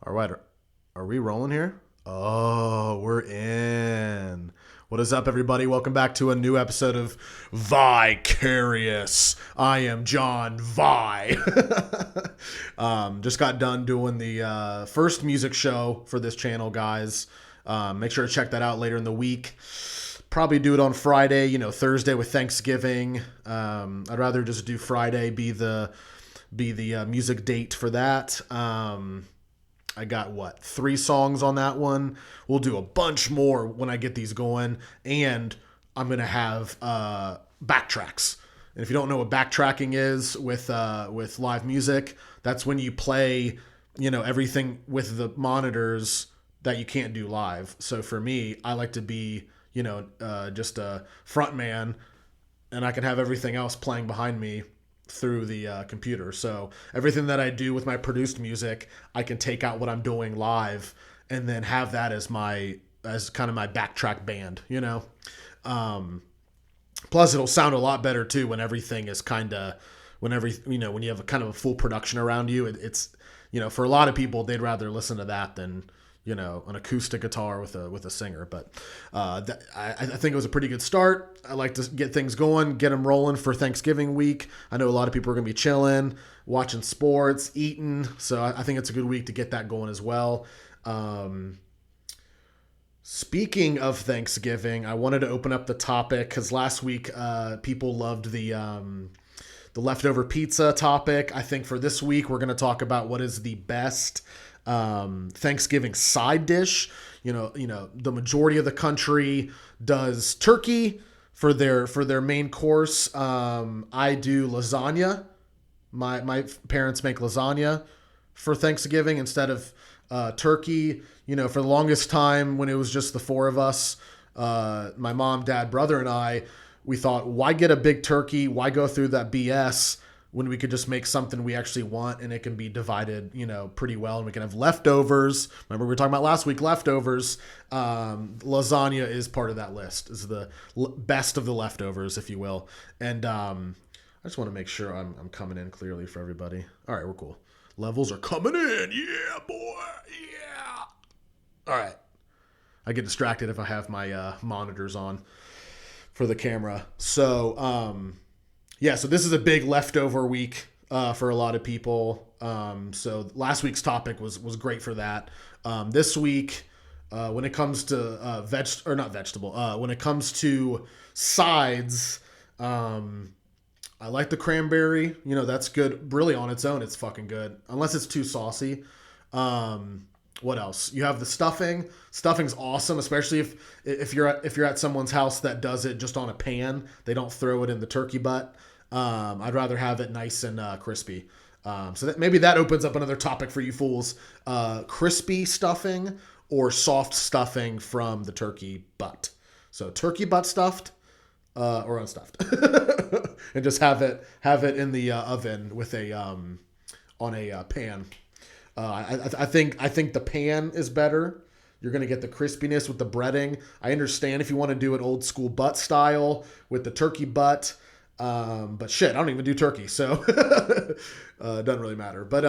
All right, are we rolling here? Oh, we're in. What is up, everybody? Welcome back to a new episode of Vicarious. I am John Vi. Just got done doing the first music show for this channel, guys. Make sure to check that out later in the week. Probably do it on Friday, Thursday with Thanksgiving. I'd rather just do Friday, be the music date for that. I got 3 songs on that one. We'll do a bunch more when I get these going, and I'm gonna have backtracks. And if you don't know what backtracking is with live music, that's when you play, everything with the monitors that you can't do live. So for me, I like to be, just a front man, and I can have everything else playing behind me through the computer. So everything that I do with my produced music, I can take out what I'm doing live and then have that as kind of my backtrack band, Plus it'll sound a lot better too when everything is when you have a kind of a full production around you. It's for a lot of people, they'd rather listen to that than an acoustic guitar with a singer. But I think it was a pretty good start. I like to get things going, get them rolling for Thanksgiving week. I know a lot of people are going to be chilling, watching sports, eating. So I think it's a good week to get that going as well. Speaking of Thanksgiving, I wanted to open up the topic because last week people loved the leftover pizza topic. I think for this week, we're going to talk about what is the best Thanksgiving side dish. The majority of the country does turkey for their main course. I do lasagna. My parents make lasagna for Thanksgiving instead of turkey. For the longest time when it was just the 4 of us, my mom, dad, brother, and I, we thought, why get a big turkey? Why go through that BS when we could just make something we actually want and it can be divided, pretty well, and we can have leftovers. Remember we were talking about last week, leftovers. Lasagna is part of that list, is the best of the leftovers, if you will. And I just want to make sure I'm coming in clearly for everybody. All right, we're cool. Levels are coming in. Yeah, boy. Yeah. All right. I get distracted if I have my monitors on for the camera. So, so this is a big leftover week for a lot of people. So last week's topic was great for that. This week, when it comes to when it comes to sides, I like the cranberry. That's good. Really on its own, it's fucking good. Unless it's too saucy. What else? You have the stuffing. Stuffing's awesome, especially if you're at someone's house that does it just on a pan. They don't throw it in the turkey butt. I'd rather have it nice and crispy. So maybe that opens up another topic for you fools. Crispy stuffing or soft stuffing from the turkey butt. So turkey butt stuffed or unstuffed, and just have it in the oven with on a pan. I think the pan is better. You're going to get the crispiness with the breading. I understand if you want to do it old school butt style with the turkey butt. But shit, I don't even do turkey, so it doesn't really matter. But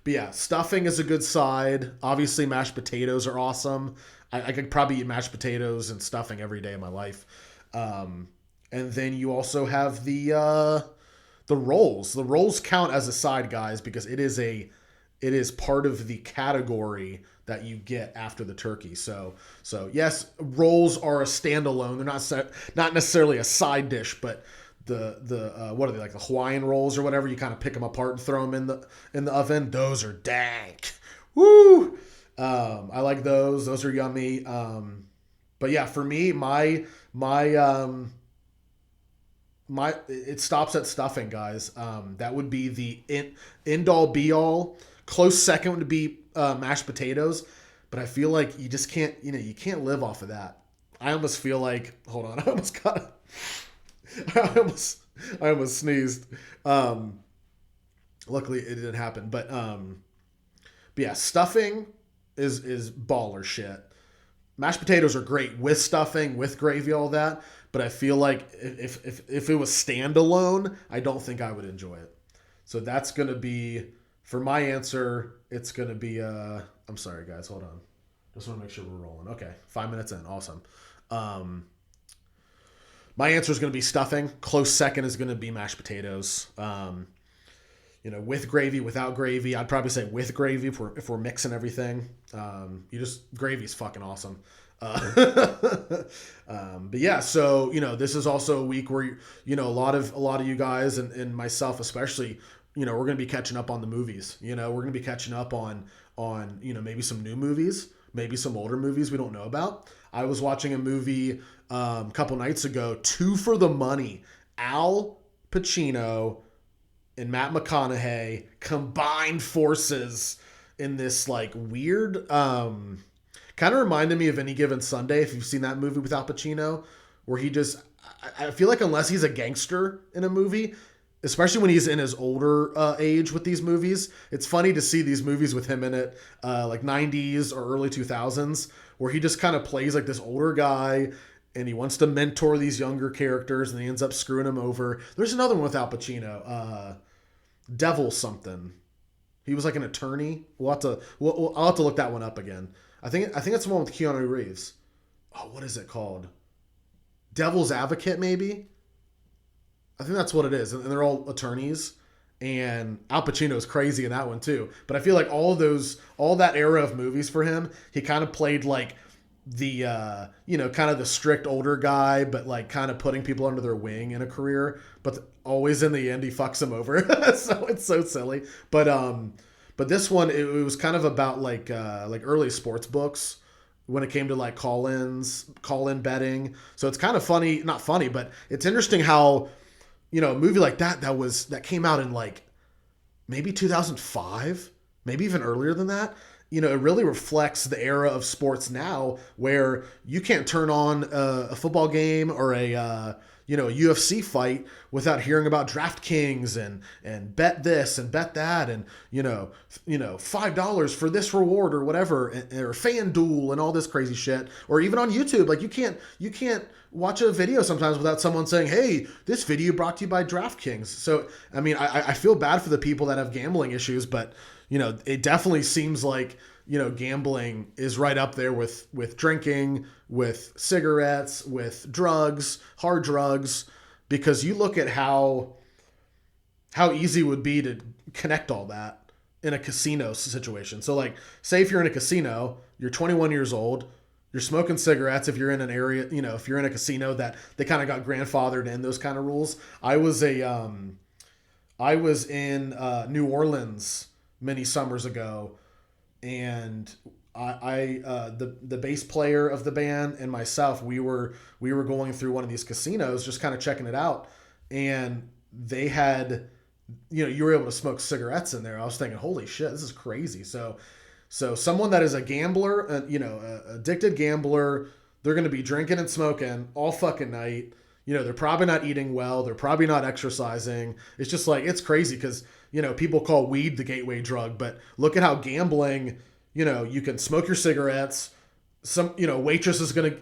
yeah, stuffing is a good side. Obviously, mashed potatoes are awesome. I could probably eat mashed potatoes and stuffing every day of my life. And then you also have the rolls. The rolls count as a side, guys, because it is part of the category that you get after the turkey. So yes, rolls are a standalone. They're not necessarily a side dish, but the what are they, like the Hawaiian rolls or whatever? You kind of pick them apart and throw them in the oven. Those are dank. Woo! I like those. Those are yummy. But yeah, for me, my it stops at stuffing, guys. That would be the end all be all. Close second would be mashed potatoes, but I feel like you just can't, you can't live off of that. I almost feel like, hold on, I almost sneezed. Luckily it didn't happen, but yeah, stuffing is baller shit. Mashed potatoes are great with stuffing, with gravy, all that. But I feel like if it was standalone, I don't think I would enjoy it. So that's going to be For my answer, it's gonna be. I'm sorry, guys. Hold on. Just want to make sure we're rolling. Okay, 5 minutes in. Awesome. Um, my answer is going to be stuffing. Close second is going to be mashed potatoes. With gravy, without gravy. I'd probably say with gravy if we're mixing everything. Gravy's fucking awesome. But yeah, so this is also a week where a lot of you guys and myself especially, we're going to be catching up on the movies. We're going to be catching up on maybe some new movies, maybe some older movies we don't know about. I was watching a movie a couple nights ago, Two for the Money. Al Pacino and Matt McConaughey combined forces in this like weird, kind of reminded me of Any Given Sunday, if you've seen that movie with Al Pacino, where I feel like unless he's a gangster in a movie, especially when he's in his older age with these movies, it's funny to see these movies with him in it, like 90s or early 2000s, where he just kind of plays like this older guy and he wants to mentor these younger characters and he ends up screwing them over. There's another one with Al Pacino, Devil something. He was like an attorney. I'll have to look that one up again. I think it's the one with Keanu Reeves. Oh, what is it called? Devil's Advocate, maybe? I think that's what it is. And they're all attorneys. And Al Pacino's crazy in that one too. But I feel like all that era of movies for him, he kind of played like the, kind of the strict older guy, but like kind of putting people under their wing in a career. But always in the end, he fucks them over. So it's so silly. But this one, it was kind of about like early sports books when it came to like call-in betting. So it's kind of funny, not funny, but it's interesting how, a movie like that came out in like maybe 2005, maybe even earlier than that. It really reflects the era of sports now where you can't turn on a football game or a UFC fight without hearing about DraftKings and bet this and bet that and $5 for this reward or whatever, or FanDuel and all this crazy shit, or even on YouTube. Like you can't watch a video sometimes without someone saying, "Hey, this video brought to you by DraftKings." So I mean, I feel bad for the people that have gambling issues, but it definitely seems like gambling is right up there with drinking, with cigarettes, with drugs, hard drugs, because you look at how easy it would be to connect all that in a casino situation. So like, say if you're in a casino, you're 21 years old, you're smoking cigarettes. If you're in an area, if you're in a casino that they kind of got grandfathered in those kind of rules. I was in New Orleans many summers ago, and the bass player of the band and myself, we were going through one of these casinos, just kind of checking it out, and they had, you were able to smoke cigarettes in there. I was thinking, holy shit, this is crazy. So someone that is a gambler, a addicted gambler, they're going to be drinking and smoking all fucking night. They're probably not eating well. They're probably not exercising. It's just like, it's crazy because, people call weed the gateway drug, but look at how gambling, you can smoke your cigarettes. Some, waitress is going to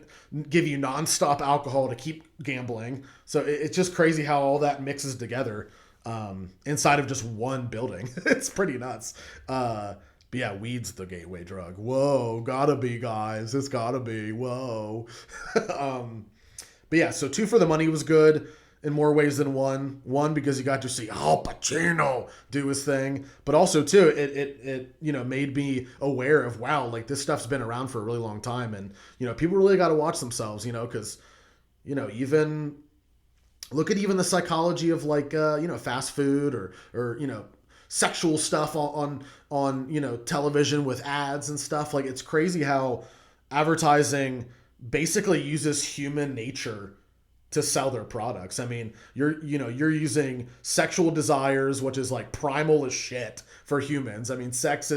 give you nonstop alcohol to keep gambling. So it's just crazy how all that mixes together inside of just one building. It's pretty nuts. But yeah, weed's the gateway drug. Whoa, gotta be, guys. It's gotta be. Whoa. But yeah, so Two for the Money was good in more ways than one. One, because you got to see Al Pacino do his thing. But also, too, it made me aware of, wow, like this stuff's been around for a really long time. And, people really got to watch themselves, because, even look at even the psychology of like, fast food or sexual stuff on television with ads and stuff. Like, it's crazy how advertising basically uses human nature to sell their products. I mean, you're using sexual desires, which is like primal as shit for humans. I mean, sex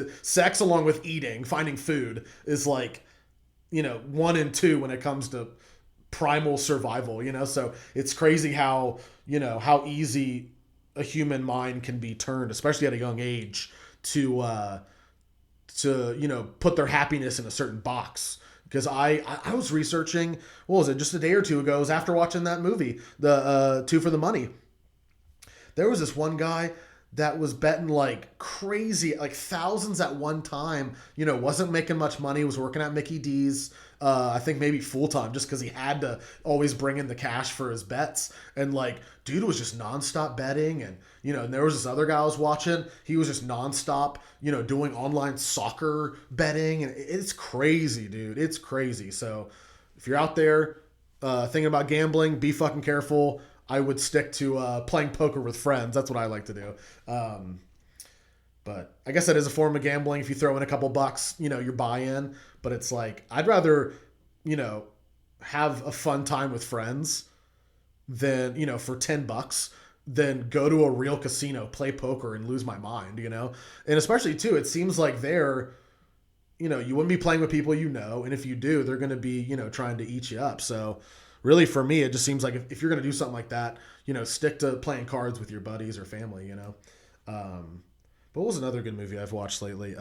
along with eating, finding food is like, 1 and 2 when it comes to primal survival, so it's crazy how easy a human mind can be turned, especially at a young age, to put their happiness in a certain box. Because I was researching, what was it, just a day or two ago, it was after watching that movie, the Two for the Money. There was this one guy that was betting like crazy, like thousands at one time. Wasn't making much money. Was working at Mickey D's. I think maybe full time, just because he had to always bring in the cash for his bets. And like, dude was just nonstop betting, and there was this other guy I was watching. He was just nonstop, doing online soccer betting, and it's crazy, dude. It's crazy. So if you're out there thinking about gambling, be fucking careful. I would stick to playing poker with friends. That's what I like to do. But I guess that is a form of gambling. If you throw in a couple bucks, your buy-in. But it's like, I'd rather, have a fun time with friends than, for $10 than go to a real casino, play poker, and lose my mind, And especially, too, it seems like you wouldn't be playing with people and if you do, they're going to be, trying to eat you up. So really, for me, it just seems like if you're going to do something like that, stick to playing cards with your buddies or family, But what was another good movie I've watched lately?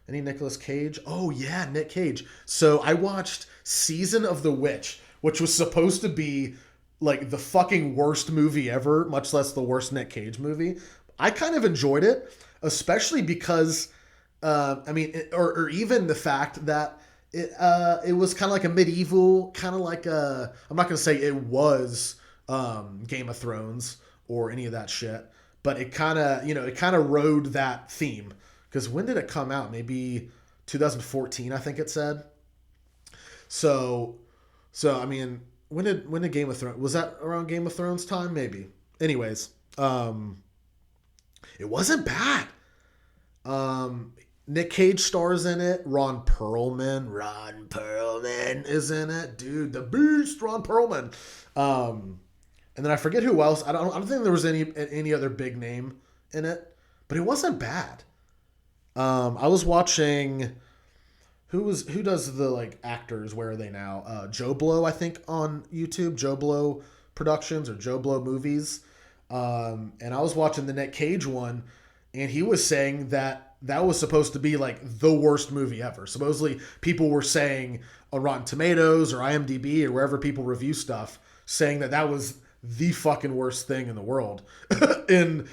Any Nicolas Cage? Oh, yeah, Nick Cage. So I watched Season of the Witch, which was supposed to be like the fucking worst movie ever, much less the worst Nick Cage movie. I kind of enjoyed it, especially because, or even the fact that it was kind of like a medieval, kind of like I'm not going to say it was Game of Thrones or any of that shit, but it kind of rode that theme. Because when did it come out? Maybe 2014, I think it said. So I mean, when did Game of Thrones, was that around Game of Thrones time? Maybe. Anyways, it wasn't bad. Nick Cage stars in it. Ron Perlman is in it, dude. The beast, Ron Perlman. And then I forget who else. I don't think there was any other big name in it, but it wasn't bad. I was watching who does the like actors? Where are they now? Joe Blow, I think, on YouTube. Joe Blow Productions or Joe Blow Movies. And I was watching the Nick Cage one, and he was saying that was supposed to be like the worst movie ever. Supposedly, people were saying on Rotten Tomatoes or IMDb or wherever people review stuff, saying that was the fucking worst thing in the world in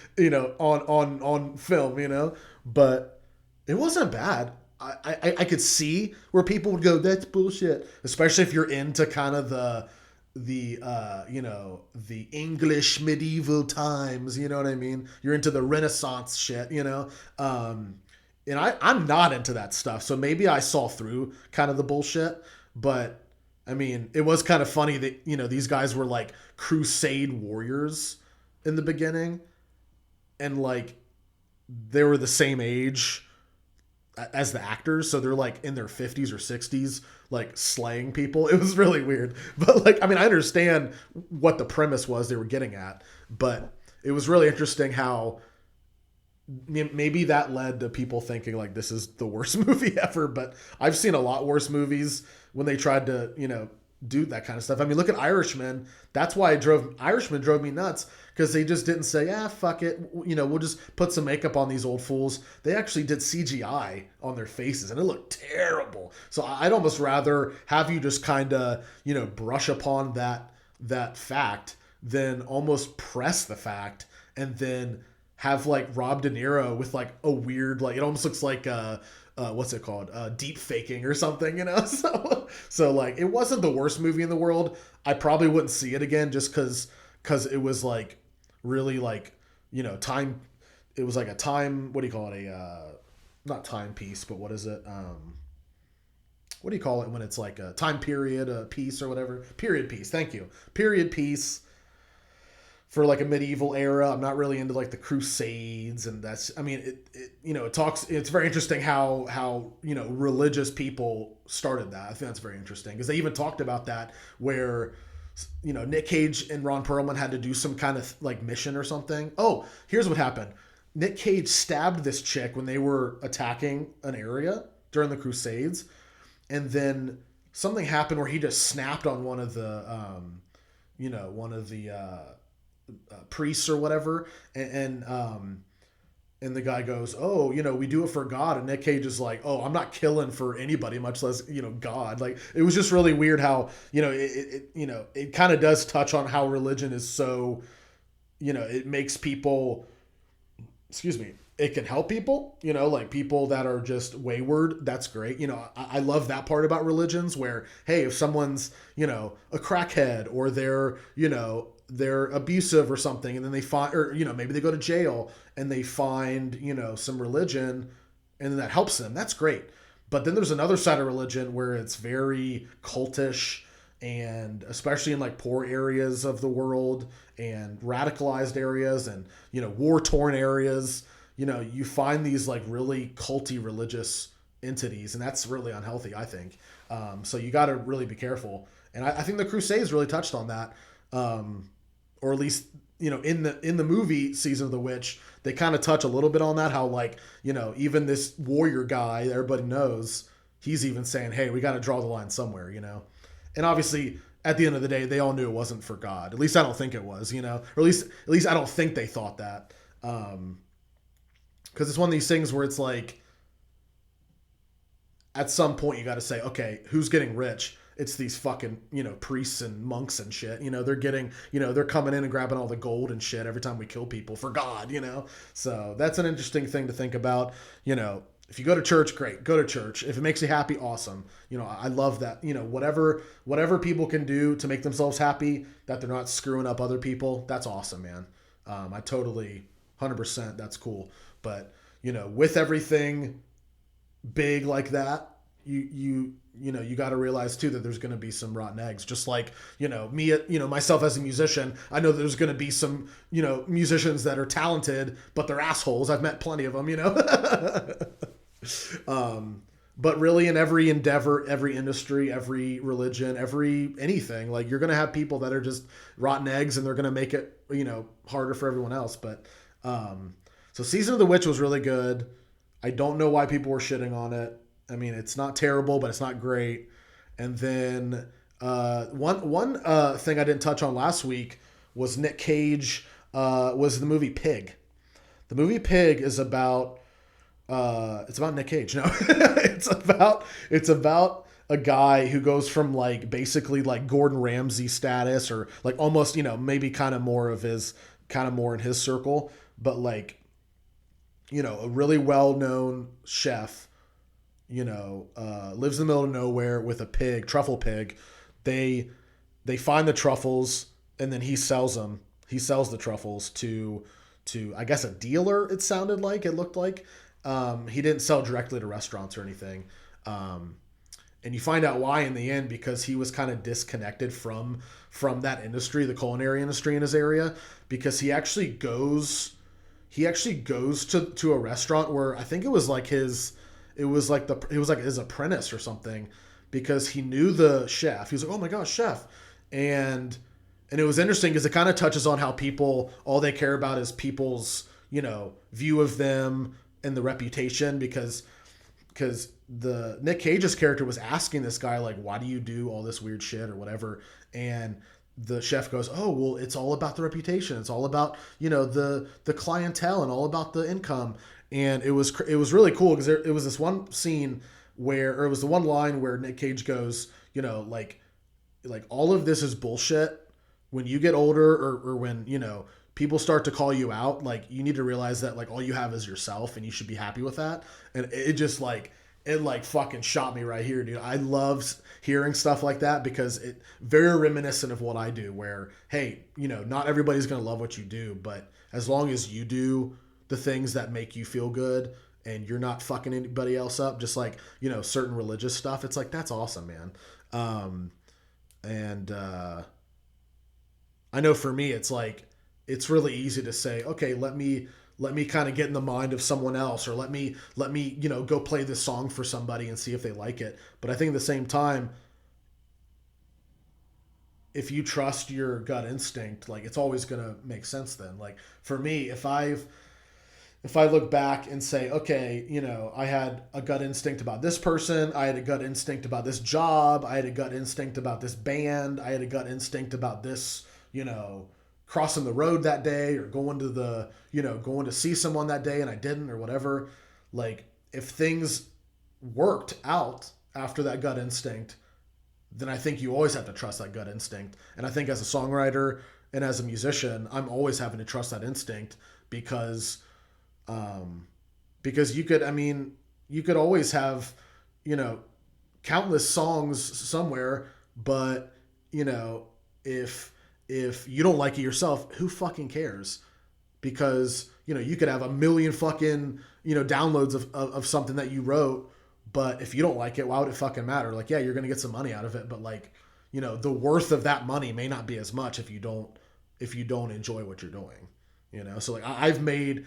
on film, but it wasn't bad. I could see where people would go, that's bullshit, especially if you're into kind of the English medieval times, you know what I mean? You're into the Renaissance shit, and I'm not into that stuff, so maybe I saw through kind of the bullshit, but I mean, it was kind of funny that, these guys were like crusade warriors in the beginning, and like they were the same age as the actors, so they're like in their 50s or 60s, like slaying people. It was really weird, but like, I mean, I understand what the premise was they were getting at, but it was really interesting how maybe that led to people thinking like this is the worst movie ever. But I've seen a lot worse movies when they tried to do that kind of stuff. I mean, look at Irishman. That's why Irishman drove me nuts, because they just didn't say, fuck it, we'll just put some makeup on these old fools. They actually did CGI on their faces, and it looked terrible. So I'd almost rather have you just kind of, brush upon that fact than almost press the fact and then have like Rob De Niro with like a weird, like it almost looks like what's it called? Deep faking or something, So like, it wasn't the worst movie in the world. I probably wouldn't see it again just because it was like really like, time. It was like a time, what do you call it? Not timepiece, but what is it? What do you call it when it's like a time period, a piece or whatever? Period piece. Thank you. Period piece for like a medieval era. I'm not really into like the Crusades, and that's, I mean, it talks, it's very interesting how religious people started that. I think that's very interesting, because they even talked about that where, Nick Cage and Ron Perlman had to do some kind of like mission or something. Oh, here's what happened. Nick Cage stabbed this chick when they were attacking an area during the Crusades, and then something happened where he just snapped on one of the priests or whatever, and the guy goes, oh, we do it for God, and Nick Cage is like, oh, I'm not killing for anybody, much less God. Like, it was just really weird how it kind of does touch on how religion is so, it makes people excuse me, it can help people, like people that are just wayward. That's great. I love that part about religions where, hey, if someone's, a crackhead, or they're abusive or something, and then they find, or, maybe they go to jail and they find, some religion, and then that helps them. That's great. But then there's another side of religion where it's very cultish, and especially in like poor areas of the world and radicalized areas, and war torn areas, you find these like really culty religious entities, and that's really unhealthy, I think. So you got to really be careful, and I think the Crusades really touched on that, or at least in the movie Season of the Witch, they kind of touch a little bit on that, how like even this warrior guy everybody knows, he's even saying, hey, we got to draw the line somewhere, and obviously at the end of the day they all knew it wasn't for God. At least I don't think it was, or at least I don't think they thought that, because it's one of these things where it's like at some point you got to say, okay, who's getting rich? It's these fucking, priests and monks and shit. They're getting, they're coming in and grabbing all the gold and shit every time we kill people for God, So that's an interesting thing to think about. If you go to church, great, go to church. If it makes you happy, awesome. I love that. Whatever people can do to make themselves happy, that they're not screwing up other people, that's awesome, man. I totally, 100%, that's cool. But, with everything big like that, you got to realize too that there's going to be some rotten eggs, just like me, myself as a musician. I know there's going to be some musicians that are talented but they're assholes. I've met plenty of them. But really, in every endeavor, every industry, every religion, every anything, like you're going to have people that are just rotten eggs, and they're going to make it harder for everyone else. But so Season of the Witch was really good. I don't know why people were shitting on it. I mean, it's not terrible, but it's not great. And then one thing I didn't touch on last week was Nick Cage, was the movie Pig. The movie Pig is about it's about Nick Cage. No, it's about a guy who goes from like basically like Gordon Ramsay status, or like almost maybe kind of more in his circle, but like a really well-known chef, lives in the middle of nowhere with a pig, truffle pig. They find the truffles, and then he sells them. He sells the truffles to I guess a dealer. It looked like. He didn't sell directly to restaurants or anything. And you find out why in the end, because he was kind of disconnected from that industry, the culinary industry in his area, because he actually goes to a restaurant where I think it was like his apprentice or something, because he knew the chef. He was like, oh my gosh, chef. And it was interesting because it kind of touches on how people, all they care about is people's, view of them and the reputation, because the Nick Cage's character was asking this guy, like, why do you do all this weird shit or whatever? And the chef goes, oh, well, it's all about the reputation. It's all about, the clientele, and all about the income. And it was really cool, because it was this one scene or it was the one line where Nick Cage goes, like all of this is bullshit. When you get older, or when, people start to call you out, like you need to realize that like all you have is yourself, and you should be happy with that. And it just like, it like fucking shot me right here, dude. I love hearing stuff like that, because it very reminiscent of what I do, where, hey, not everybody's going to love what you do, but as long as you do the things that make you feel good, and you're not fucking anybody else up, just like, certain religious stuff, it's like, that's awesome, man. And I know for me, it's like, it's really easy to say, okay, let me kind of get in the mind of someone else, or let me, go play this song for somebody and see if they like it. But I think at the same time, if you trust your gut instinct, like it's always going to make sense then. Like for me, if I look back and say, okay, I had a gut instinct about this person, I had a gut instinct about this job, I had a gut instinct about this band, I had a gut instinct about this, crossing the road that day, or going to see someone that day and I didn't, or whatever. Like if things worked out after that gut instinct, then I think you always have to trust that gut instinct. And I think as a songwriter and as a musician, I'm always having to trust that instinct, because Because you could always have, you know, countless songs somewhere, but you know, if you don't like it yourself, who fucking cares? Because you could have a million fucking downloads of something that you wrote, but if you don't like it, why would it fucking matter? Like, yeah, you're gonna get some money out of it, but like, the worth of that money may not be as much if you don't enjoy what you're doing. So like I've made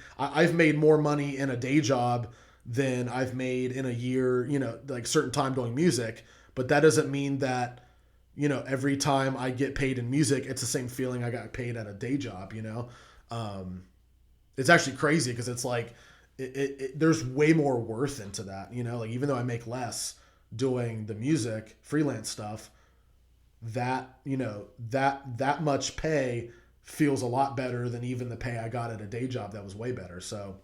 more money in a day job than I've made in a year, like certain time doing music, but that doesn't mean that every time I get paid in music, it's the same feeling I got paid at a day job. Um, it's actually crazy because it's like there's way more worth into that. Like even though I make less doing the music freelance stuff, that much pay feels a lot better than even the pay I got at a day job that was way better. So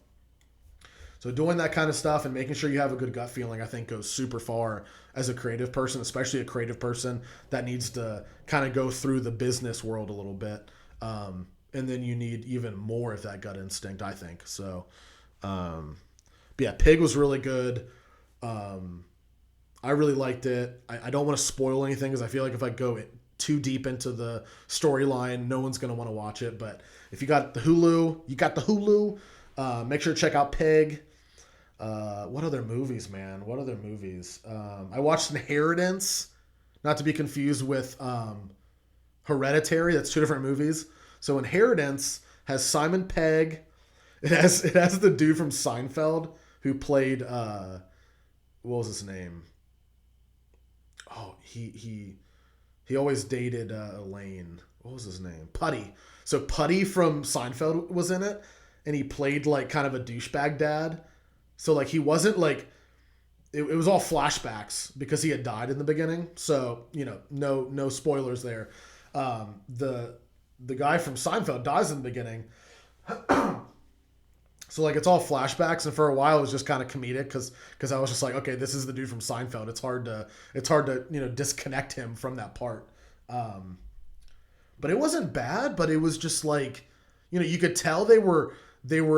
doing that kind of stuff and making sure you have a good gut feeling, I think, goes super far as a creative person, especially a creative person that needs to kind of go through the business world a little bit. And then you need even more of that gut instinct, I think. So, but yeah, Pig was really good. I really liked it. I don't want to spoil anything because I feel like if I go too deep into the storyline, no one's going to want to watch it. But if you got the Hulu, make sure to check out Pig. What other movies, man? What other movies? I watched Inheritance, not to be confused with Hereditary. That's two different movies. So Inheritance has Simon Pegg. It has the dude from Seinfeld who played what was his name? Oh, he always dated Elaine. What was his name? Putty. So Putty from Seinfeld was in it, and he played like kind of a douchebag dad. So like he wasn't like it was all flashbacks because he had died in the beginning. So no spoilers there. The guy from Seinfeld dies in the beginning. So like it's all flashbacks, and for a while it was just kind of comedic because I was just like, okay, this is the dude from Seinfeld. It's hard to disconnect him from that part. But it wasn't bad, but it was just like you could tell they were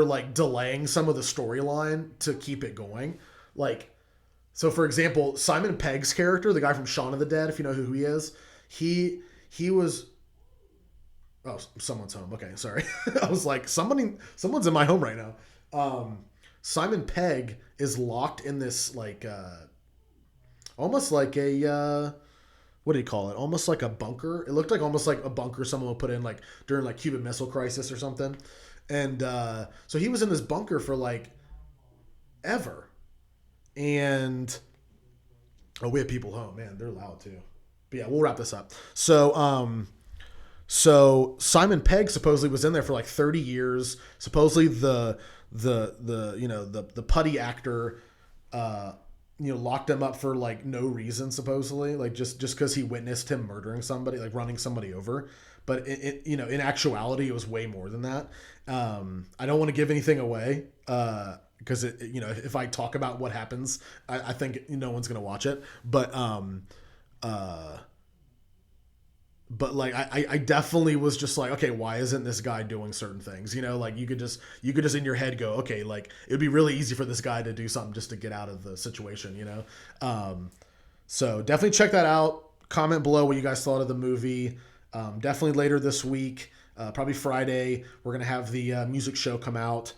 like delaying some of the storyline to keep it going. Like, so for example, Simon Pegg's character, the guy from Shaun of the Dead, if you know who he is, he was. Oh, someone's home. Okay, sorry. I was like, someone's in my home right now. Simon Pegg is locked in this like almost like a what do you call it? Almost like a bunker. It looked like almost like a bunker someone would put in like during like Cuban Missile Crisis or something. And so he was in this bunker for like ever. And we have people home. Man, they're loud too. But yeah, we'll wrap this up. So Simon Pegg supposedly was in there for like 30 years. Supposedly the putty actor locked him up for like no reason, supposedly, like just because he witnessed him murdering somebody, like running somebody over. But in actuality, it was way more than that. I don't want to give anything away because if I talk about what happens, I think no one's gonna watch it. But like I definitely was just like, okay, why isn't this guy doing certain things? Like you could just in your head go, okay, like it'd be really easy for this guy to do something just to get out of the situation. So definitely check that out. Comment below what you guys thought of the movie. Definitely later this week, probably Friday, we're gonna have the music show come out.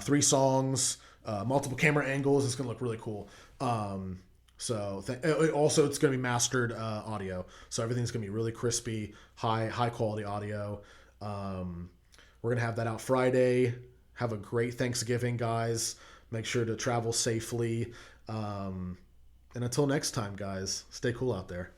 3 songs, multiple camera angles. It's gonna look really cool. Also, it's going to be mastered audio, so everything's going to be really crispy, high quality audio. We're going to have that out Friday. Have a great Thanksgiving, guys. Make sure to travel safely. And until next time, guys, stay cool out there.